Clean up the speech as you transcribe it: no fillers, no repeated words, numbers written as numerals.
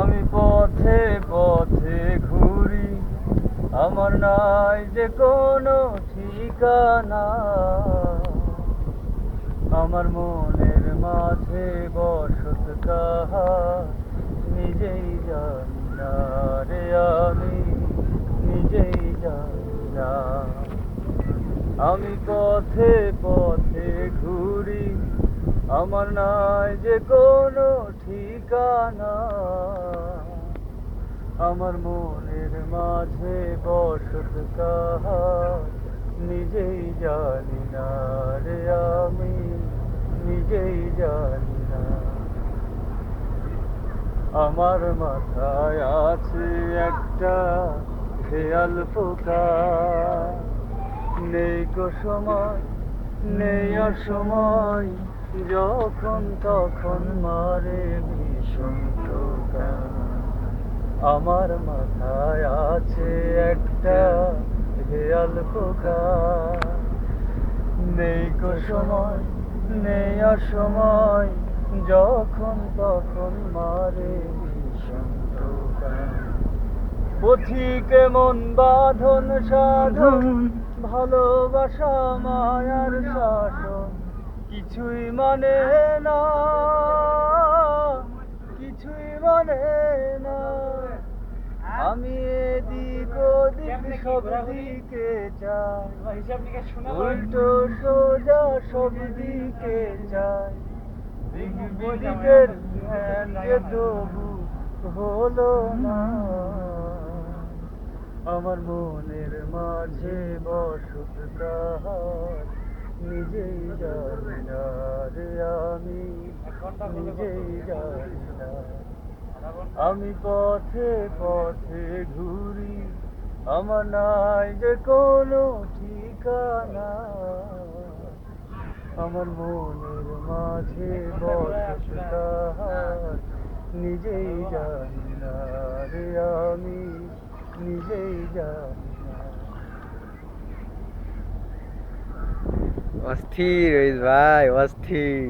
আমি পথে পথে ঘুরি, আমার নাই যে কোনো ঠিকানা। আমার মনের মাঝে বসত কাহার নিজেই জানি না রে, আমি নিজেই জানি না। আমি পথে পথে ঘুরি, আমার নাই যে কোনো ঠিকানা। আমার মনের মাঝে বসত কাহার নিজেই জানি না রে, আমি নিজেই জানি না। আমার মাথায় আছে একটা খেয়াল পোকা, নেই গো সময় নেই আর সময়, যখন তখন মারে ভীষণ টোকা। আমার মাথায় আছে একটা খেয়াল পোকা, নেই গো সময় নেই আর সময়, যখন তখন মারে ভীষণ টোকা। পথিকে মন বাঁধন সাধন, ভালোবাসা মায়ার শাসন, কিছুই মানে না, কিছুই মানে না। আমি এদিক ওদিক সব দিকে চাই, উল্টো সোজা সব দিকে চাই, দিক বিদিকের ধ্যান যে তবু হলো না। আমার মনের মাঝে বসত কাহার নিজেই জানি না রে, আমি নিজেই জানি না। আমি পথে পথে ঘুরি, আমার নাই যে কোনো ঠিকানা। আমার মনের মাঝে বসত কাহার নিজেই জানি না রে, আমি নিজেই জানি না। অস্থির রইস ভাই, অস্থির।